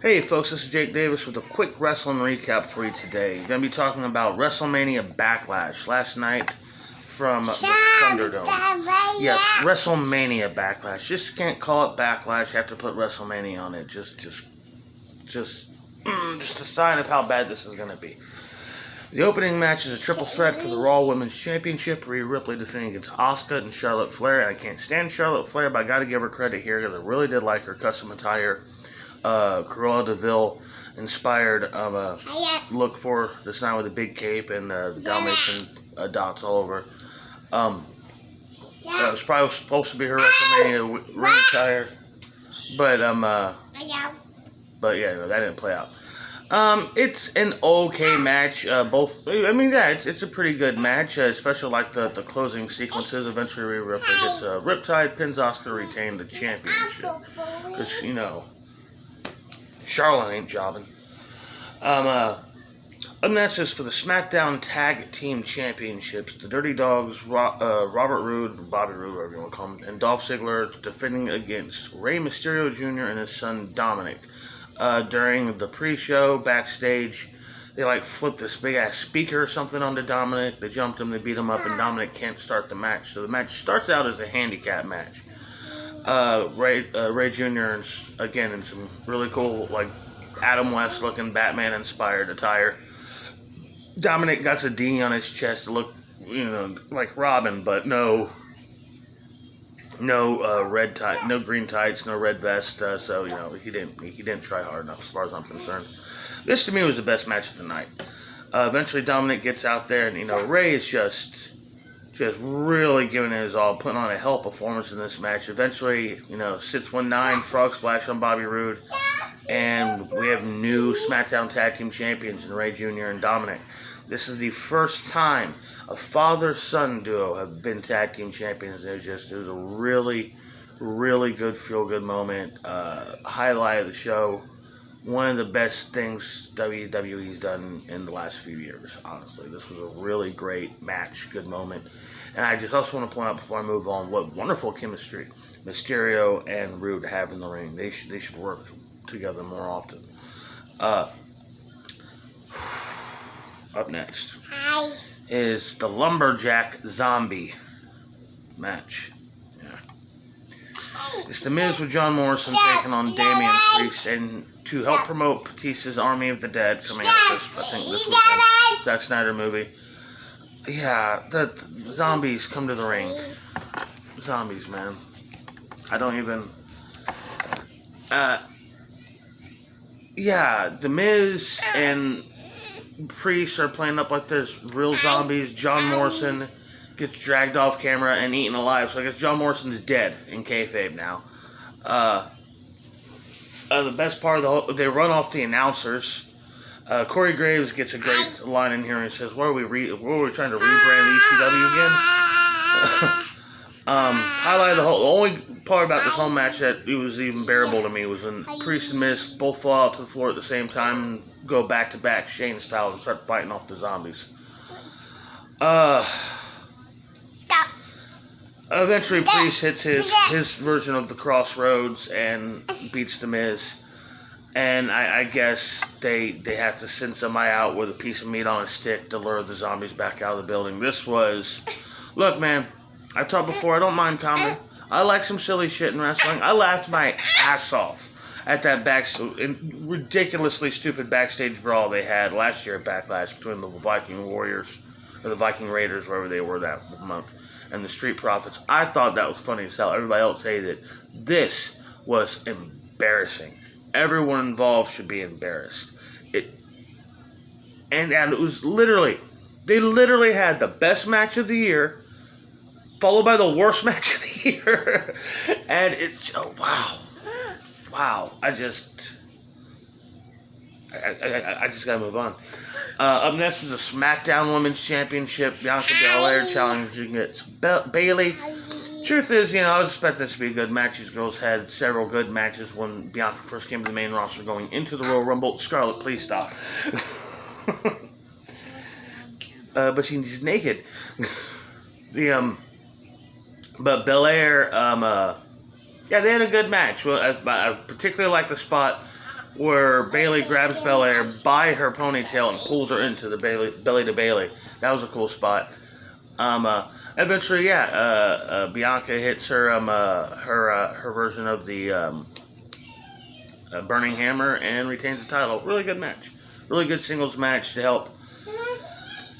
Hey folks, this is Jake Davis with a quick wrestling recap for you today. We're going to be talking about Wrestlemania Backlash last night from the Thunderdome. Yes, Wrestlemania Backlash. Just can't call it Backlash. You have to put Wrestlemania on it. Just a sign of how bad this is going to be. The opening match is a triple threat for the Raw Women's Championship. Rhea Ripley defending against Asuka and Charlotte Flair. And I can't stand Charlotte Flair, but I got to give her credit here because I really did like her custom attire. Cruella DeVille inspired look for this night with a big cape and the Dalmatian dots all over. It was probably supposed to be her WrestleMania ring attire, but yeah, no, that didn't play out. It's an okay match. It's a pretty good match, especially like the closing sequences. Eventually, Rhea Ripley gets a Riptide, pins Asuka to retain the championship because Charlotte ain't jobbing. Up next is for the SmackDown Tag Team Championships. The Dirty Dogs, Robert Roode, Bobby Roode, whatever you want to call him, and Dolph Ziggler defending against Rey Mysterio Jr. and his son Dominic. During the pre-show, backstage, they flipped this big-ass speaker or something onto Dominic. They jumped him, they beat him up, and Dominic can't start the match. So the match starts out as a handicap match. Ray Jr. again in some really cool, Adam West looking Batman-inspired attire. Dominic got a D on his chest to look, like Robin, but no red tie, no green tights, no red vest. So he didn't try hard enough as far as I'm concerned. This to me was the best match of the night. Eventually Dominic gets out there, and Ray is just really giving it his all, putting on a hell performance in this match. Eventually, 619 frog splash on Bobby Roode, and we have new SmackDown Tag Team Champions in Ray Jr. and Dominic. This is the first time a father-son duo have been Tag Team Champions. It was a really, really good feel-good moment. Highlight of the show. One of the best things WWE's done in the last few years, honestly. This was a really great match, good moment. And I just also want to point out before I move on what wonderful chemistry Mysterio and Roode have in the ring. They should work together more often. Up next is the Lumberjack Zombie match. It's The Miz with John Morrison taking on Damian Priest, and to help promote Batista's Army of the Dead coming out I think this weekend, Zack Snyder movie. Yeah, the zombies come to the ring. Zombies, man. I don't even... The Miz and Priest are playing up like there's real zombies. John Morrison gets dragged off camera and eaten alive. So I guess John Morrison is dead in kayfabe now. The best part of they run off the announcers. Corey Graves gets a great line in here and he says, "What are we trying to rebrand ECW again?" Highlight the only part about this whole match that it was even bearable to me was when Priest and Miz both fall out to the floor at the same time and go back to back Shane style and start fighting off the zombies. Eventually, Priest hits his version of the Crossroads and beats The Miz. And I guess they have to send somebody out with a piece of meat on a stick to lure the zombies back out of the building. Look, man, I talked before, I don't mind comedy. I like some silly shit in wrestling. I laughed my ass off at that ridiculously stupid backstage brawl they had last year at Backlash between the Viking Warriors, or the Viking Raiders, wherever they were that month, and the Street Profits. I thought that was funny as hell. Everybody else hated it. This was embarrassing. Everyone involved should be embarrassed. And it was they literally had the best match of the year, followed by the worst match of the year. And it's, wow. I just gotta move on. Up next is the SmackDown Women's Championship. Bianca Belair challenging Bayley. Truth is, I was expecting this to be a good match. These girls had several good matches when Bianca first came to the main roster going into the Royal Rumble. Scarlett, please stop. But she's naked. But Belair, they had a good match. Well, I particularly like the spot where Bayley grabs Belair by her ponytail and pulls her into the belly to Bayley. That was a cool spot. Eventually, Bianca hits her her version of the Burning Hammer and retains the title. Really good match. Really good singles match to help,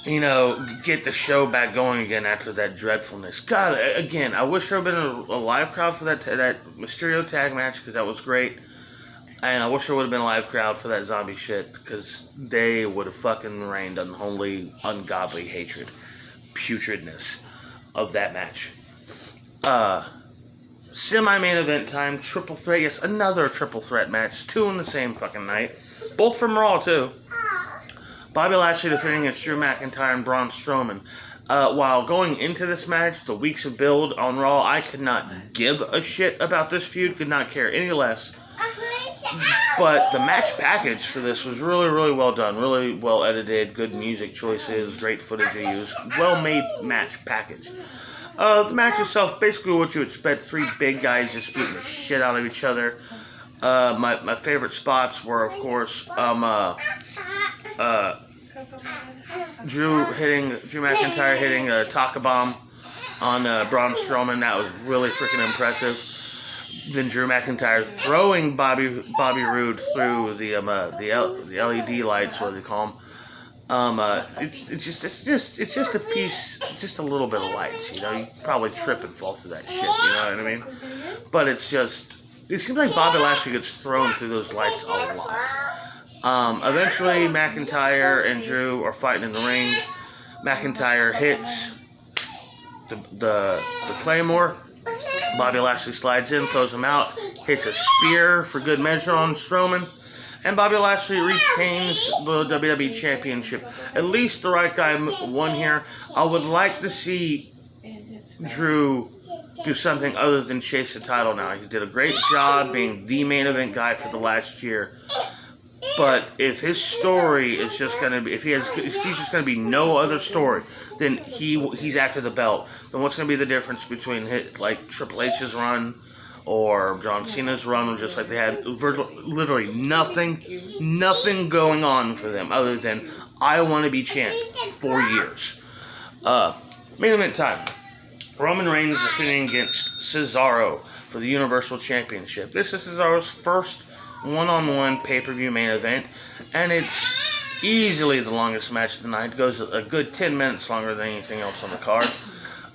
get the show back going again after that dreadfulness. God, again, I wish there had been a live crowd for that Mysterio tag match, because that was great. And I wish there would have been a live crowd for that zombie shit, because they would have fucking rained unholy, ungodly hatred, putridness of that match. Semi-main event time, triple threat. Yes, another triple threat match. 2 in the same fucking night. Both from Raw, too. Bobby Lashley defending against Drew McIntyre and Braun Strowman. While going into this match, the weeks of build on Raw, I could not give a shit about this feud. Could not care any less. But the match package for this was really, really well done. Really well edited. Good music choices. Great footage they used. Well-made match package. The match itself, basically what you expect. 3 big guys just beating the shit out of each other. My favorite spots were, of course, Drew McIntyre hitting a Taka Bomb on Braun Strowman. That was really freaking impressive. Then Drew McIntyre throwing Bobby Roode through the LED lights, what do they call them? It's just a piece, just a little bit of lights. You probably trip and fall through that shit. You know what I mean? But it seems like Bobby Lashley gets thrown through those lights a lot. Eventually, McIntyre and Drew are fighting in the ring. McIntyre hits the Claymore. Bobby Lashley slides in, throws him out, hits a spear for good measure on Strowman, and Bobby Lashley retains the WWE Championship. At least the right guy won here. I would like to see Drew do something other than chase the title now. He did a great job being the main event guy for the last year. But if his story is just gonna be, if he's just gonna be no other story, then he's after the belt. Then what's gonna be the difference between Triple H's run or John Cena's run, just like they had literally nothing going on for them other than I want to be champ for years. Main event time. Roman Reigns is defending against Cesaro for the Universal Championship. This is Cesaro's first one-on-one pay-per-view main event, and it's easily the longest match of the night. It goes a good 10 minutes longer than anything else on the card.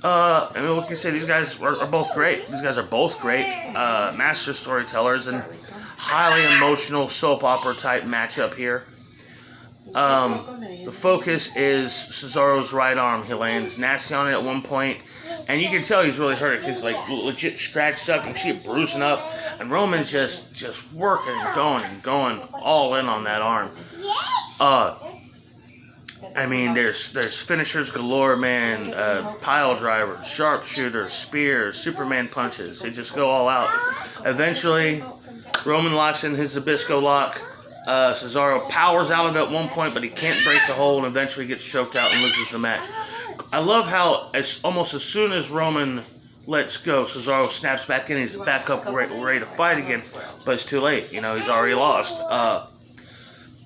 We can say these guys are both great. These guys are both great master storytellers and highly emotional soap opera type matchup here. The focus is Cesaro's right arm. He lands nasty on it at one point, and you can tell he's really hurt. He's legit scratched up. You can see it bruising up, and Roman's just working and going all in on that arm. There's finishers galore, man. Pile drivers, sharpshooters, spears, Superman punches. They just go all out. Eventually, Roman locks in his Zbyszko lock. Cesaro powers out of it at one point, but he can't break the hold and eventually gets choked out and loses the match. I love how almost as soon as Roman lets go, Cesaro snaps back in. He's back up ready to fight again, but it's too late. He's already lost.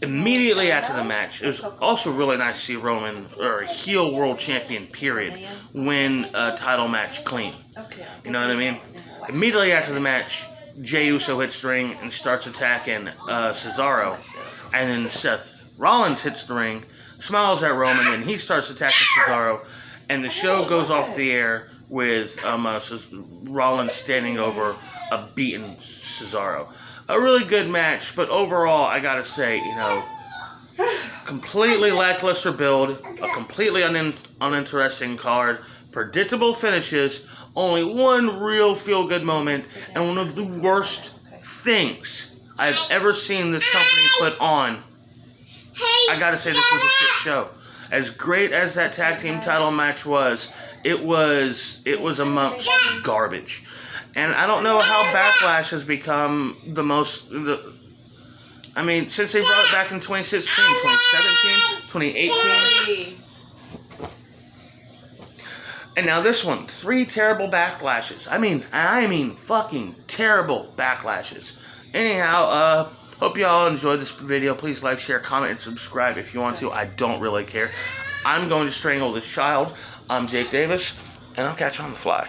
Immediately after the match, it was also really nice to see Roman, or heel world champion, period, win a title match clean. You know what I mean? Immediately after the match, Jey Uso hits the ring and starts attacking Cesaro. And then Seth Rollins hits the ring, smiles at Roman, and he starts attacking Cesaro. And the show goes off the air with Rollins standing over a beaten Cesaro. A really good match, but overall, I gotta say, completely lackluster build, a completely uninteresting card, predictable finishes, only one real feel-good moment, and one of the worst things I've ever seen this company put on. I gotta say, this was a shit show. As great as that tag team title match was, it was amongst garbage. And I don't know how Backlash has become since they brought it back in 2016, 2017, 2018. And now this one, 3 terrible backlashes. I mean fucking terrible backlashes. Anyhow, Hope you all enjoyed this video. Please like, share, comment, and subscribe if you want to. I don't really care. I'm going to strangle this child. I'm Jake Davis, and I'll catch you on the fly.